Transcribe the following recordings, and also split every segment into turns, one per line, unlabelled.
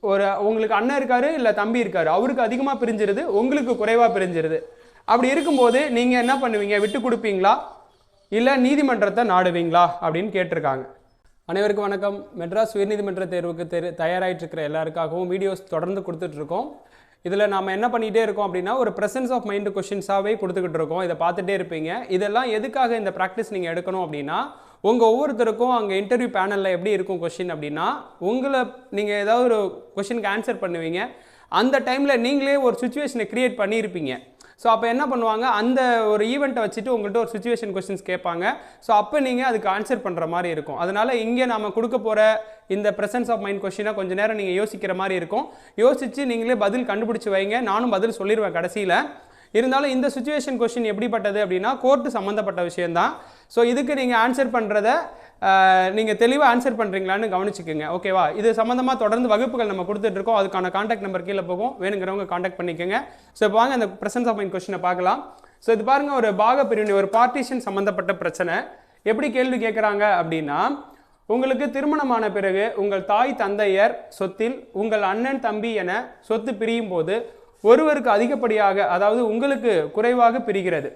ஒரு உங்களுக்கு அண்ணன் இருக்காரு இல்லை தம்பி இருக்காரு, அவருக்கு அதிகமாக பிரிஞ்சிருது, உங்களுக்கு குறைவாக பிரிஞ்சிருது. அப்படி இருக்கும்போது நீங்கள் என்ன பண்ணுவீங்க? விட்டு கொடுப்பீங்களா இல்லை நீதிமன்றத்தை நாடுவீங்களா அப்படின்னு கேட்டிருக்காங்க. அனைவருக்கும் வணக்கம். மெட்ராஸ் உயர்நீதிமன்ற தேர்வுக்கு தயாராகிட்டு இருக்கிற எல்லாருக்காகவும் வீடியோஸ் தொடர்ந்து கொடுத்துட்ருக்கோம். இதில் நாம் என்ன பண்ணிகிட்டே இருக்கோம் அப்படின்னா, ஒரு ப்ரெசன்ஸ் ஆஃப் மைண்டு கொஷின்ஸாகவே கொடுத்துக்கிட்டு இருக்கோம். இதை பார்த்துட்டே இருப்பீங்க. இதெல்லாம் எதுக்காக இந்த ப்ராக்டிஸ் நீங்கள் எடுக்கணும் அப்படின்னா, உங்கள் ஒவ்வொருத்தருக்கும் அங்கே இன்டர்வியூ பேனலில் எப்படி இருக்கும் கொஷின் அப்படின்னா, உங்களை நீங்கள் ஏதாவது ஒரு கொஷினுக்கு ஆன்சர் பண்ணுவீங்க. அந்த டைமில் நீங்களே ஒரு சுச்சுவேஷனை க்ரியேட் பண்ணியிருப்பீங்க. ஸோ அப்போ என்ன பண்ணுவாங்க, அந்த ஒரு ஈவெண்ட்டை வச்சுட்டு உங்கள்கிட்ட ஒரு சுச்சுவேஷன் கொஸ்டின்ஸ் கேட்பாங்க. ஸோ அப்போ நீங்கள் அதுக்கு ஆன்சர் பண்ணுற மாதிரி இருக்கும். அதனால் இங்கே நம்ம கொடுக்க போகிற இந்த ப்ரெசன்ஸ் ஆஃப் மைண்ட் கொஸ்டினை கொஞ்சம் நேரம் நீங்கள் யோசிக்கிற மாதிரி இருக்கும். யோசித்து நீங்களே பதில் கண்டுபிடிச்சி வைங்க. நானும் பதில் சொல்லிடுவேன் கடைசியில். இருந்தாலும் இந்த சுச்சுவேஷன் கொஸ்டின் எப்படிப்பட்டது அப்படின்னா, கோர்ட்டு சம்மந்தப்பட்ட விஷயந்தான். ஸோ இதுக்கு நீங்கள் ஆன்சர் பண்ணுறத நீங்கள் தெளிவாக ஆன்சர் பண்ணுறீங்களான்னு கவனிச்சுக்கோங்க. ஓகேவா? இது சம்மந்தமாக தொடர்ந்து வகுப்புகள் நம்ம கொடுத்துட்ருக்கோம். அதுக்கான காண்டாக்ட் நம்பர் கீழே போகும், வேணுங்கிறவங்க காண்டாக்ட் பண்ணிக்கோங்க. ஸோ இப்போ வாங்க அந்த ப்ரெசன்ஸ் ஆஃப் மைண்ட் கொஸ்டினை பார்க்கலாம். ஸோ இது பாருங்கள், ஒரு பாக பிரிவினை, ஒரு பார்ட்டிஷன் சம்மந்தப்பட்ட பிரச்சனை. எப்படி கேள்வி கேட்குறாங்க அப்படின்னா, உங்களுக்கு திருமணமான பிறகு உங்கள் தாய் தந்தையர் சொத்தில் உங்கள் அண்ணன் தம்பி என சொத்து பிரியும் போது ஒருவருக்கு அதிகப்படியாக, அதாவது உங்களுக்கு குறைவாக பிரிகிறது.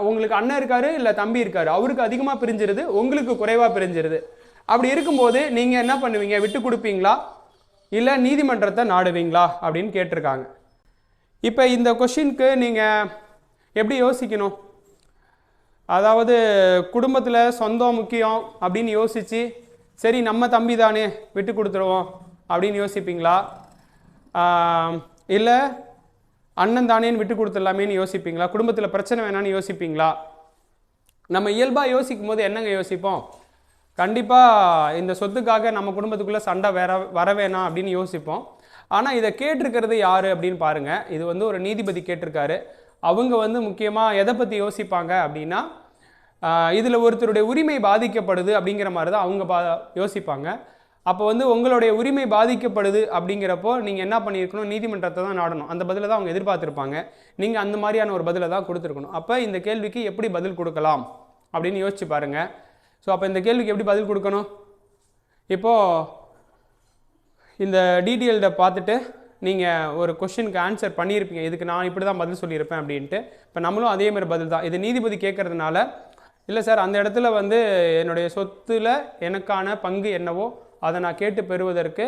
உங்களுக்கு அண்ணன் இருக்காரு இல்லை தம்பி இருக்காரு, அவருக்கு அதிகமாக பிரிஞ்சிருது, உங்களுக்கு குறைவாக பிரிஞ்சிருது. அப்படி இருக்கும்போது நீங்கள் என்ன பண்ணுவீங்க? விட்டு கொடுப்பீங்களா இல்லை நீதிமன்றத்தை நாடுவீங்களா அப்படின்னு கேட்டிருக்காங்க. இப்போ இந்த கொஷினுக்கு நீங்கள் எப்படி யோசிக்கணும்? அதாவது குடும்பத்தில் சொந்தம் முக்கியம் அப்படின்னு யோசித்து, சரி நம்ம தம்பி தானே விட்டு கொடுத்துருவோம் அப்படின்னு யோசிப்பீங்களா? இல்லை அண்ணன் தானேன்னு விட்டு கொடுத்துடலாமேன்னு யோசிப்பீங்களா? குடும்பத்தில் பிரச்சனை வேணான்னு யோசிப்பீங்களா? நம்ம இயல்பாக யோசிக்கும் போது என்னங்க யோசிப்போம்? கண்டிப்பாக இந்த சொத்துக்காக நம்ம குடும்பத்துக்குள்ளே சண்டை வர வேணாம் அப்படின்னு யோசிப்போம். ஆனால் இதை கேட்டிருக்கிறது யார் அப்படின்னு பாருங்கள். இது ஒரு நீதிபதி கேட்டிருக்காரு. அவங்க முக்கியமாக எதை பற்றி யோசிப்பாங்க அப்படின்னா, இதில் ஒருத்தருடைய உரிமை பாதிக்கப்படுது அப்படிங்கிற மாதிரி தான் அவங்க யோசிப்பாங்க. அப்போ உங்களுடைய உரிமை பாதிக்கப்படுது அப்படிங்கிறப்போ நீங்கள் என்ன பண்ணியிருக்கணும்? நீதிமன்றத்தை தான் நாடணும். அந்த பதிலை தான் அவங்க எதிர்பார்த்துருப்பாங்க. நீங்கள் அந்த மாதிரியான ஒரு பதிலை தான் கொடுத்துருக்கணும். அப்போ இந்த கேள்விக்கு எப்படி பதில் கொடுக்கலாம் அப்படின்னு யோசிச்சு பாருங்கள். ஸோ அப்போ இந்த கேள்விக்கு எப்படி பதில் கொடுக்கணும்? இப்போது இந்த டீட்டெயில்டை பார்த்துட்டு நீங்கள் ஒரு கொஷினுக்கு ஆன்சர் பண்ணியிருப்பீங்க. இதுக்கு நான் இப்படி தான் பதில் சொல்லியிருப்பேன் அப்படின்ட்டு. இப்போ நம்மளும் அதேமாதிரி பதில் தான். இது நீதிபதி கேட்கறதுனால, இல்லை சார் அந்த இடத்துல என்னுடைய சொத்தில் எனக்கான பங்கு என்னவோ அதை நான் கேட்டு பெறுவதற்கு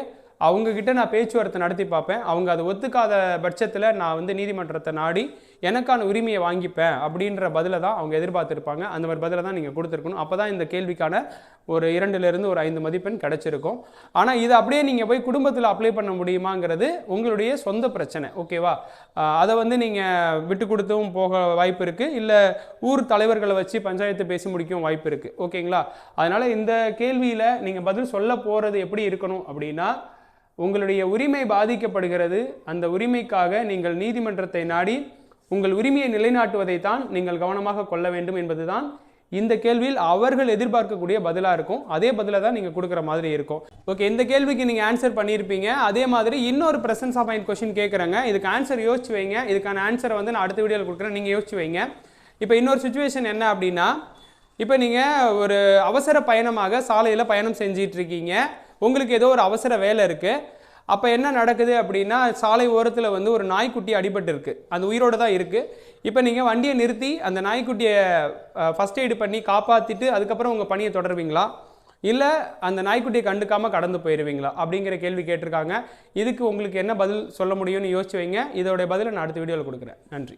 அவங்கக்கிட்ட நான் பேச்சுவார்த்தை நடத்தி பார்ப்பேன். அவங்க அதை ஒத்துக்காத பட்சத்தில் நான் நீதிமன்றத்தை நாடி எனக்கான உரிமையை வாங்கிப்பேன் அப்படின்ற பதிலை தான் அவங்க எதிர்பார்த்துருப்பாங்க. அந்த மாதிரி பதிலை தான் நீங்கள் கொடுத்துருக்கணும். அப்போ தான் இந்த கேள்விக்கான ஒரு 2லிருந்து ஒரு 5 மதிப்பெண் கிடச்சிருக்கும். ஆனால் இதை அப்படியே நீங்கள் போய் குடும்பத்தில் அப்ளை பண்ண முடியுமாங்கிறது உங்களுடைய சொந்த பிரச்சனை. ஓகேவா? அதை நீங்கள் விட்டு கொடுத்தும் போக வாய்ப்பு இருக்குது, இல்லை ஊர் தலைவர்களை வச்சு பஞ்சாயத்து பேசி முடிக்கவும் வாய்ப்பு இருக்குது. ஓகேங்களா? அதனால் இந்த கேள்வியில் நீங்கள் பதில் சொல்ல போகிறது எப்படி இருக்கணும் அப்படின்னா, உங்களுடைய உரிமை பாதிக்கப்படுகிறது, அந்த உரிமைக்காக நீங்கள் நீதிமன்றத்தை நாடி உங்கள் உரிமையை நிலைநாட்டுவதை தான் நீங்கள் கவனமாக கொள்ள வேண்டும் என்பதுதான் இந்த கேள்வியில் அவர்கள் எதிர்பார்க்கக்கூடிய பதிலாக இருக்கும். அதே பதிலை தான் நீங்கள் கொடுக்குற மாதிரி இருக்கும். ஓகே, இந்த கேள்விக்கு நீங்கள் ஆன்சர் பண்ணியிருப்பீங்க. அதே மாதிரி இன்னொரு ப்ரெசன்ஸ் ஆஃப் மைண்ட் கொஸ்டின் கேட்குறாங்க. இதுக்கு ஆன்சர் யோசிச்சு வைங்க. இதுக்கான ஆன்சரை நான் அடுத்த வீடியோவில் கொடுக்குறேன், நீங்கள் யோசிச்சு வைங்க. இப்போ இன்னொரு சுச்சுவேஷன் என்ன அப்படின்னா, இப்போ நீங்கள் ஒரு அவசர பயணமாக சாலையில் பயணம் செஞ்சிட்ருக்கீங்க. உங்களுக்கு ஏதோ ஒரு அவசர வேலை இருக்குது. அப்போ என்ன நடக்குது அப்படின்னா, சாலை ஓரத்தில் ஒரு நாய்க்குட்டி அடிபட்டு இருக்குது. அந்த உயிரோடு தான் இருக்குது. இப்போ நீங்கள் வண்டியை நிறுத்தி அந்த நாய்க்குட்டியை ஃபஸ்ட் எய்டு பண்ணி காப்பாற்றிட்டு அதுக்கப்புறம் உங்கள் பணியை தொடருவீங்களா, இல்லை அந்த நாய்க்குட்டியை கண்டுக்காமல் கடந்து போயிடுவீங்களா அப்படிங்கிற கேள்வி கேட்டிருக்காங்க. இதுக்கு உங்களுக்கு என்ன பதில் சொல்ல முடியும்னு யோசிச்சு வைங்க. இதோடைய பதிலை நான் அடுத்த வீடியோவில் கொடுக்குறேன். நன்றி.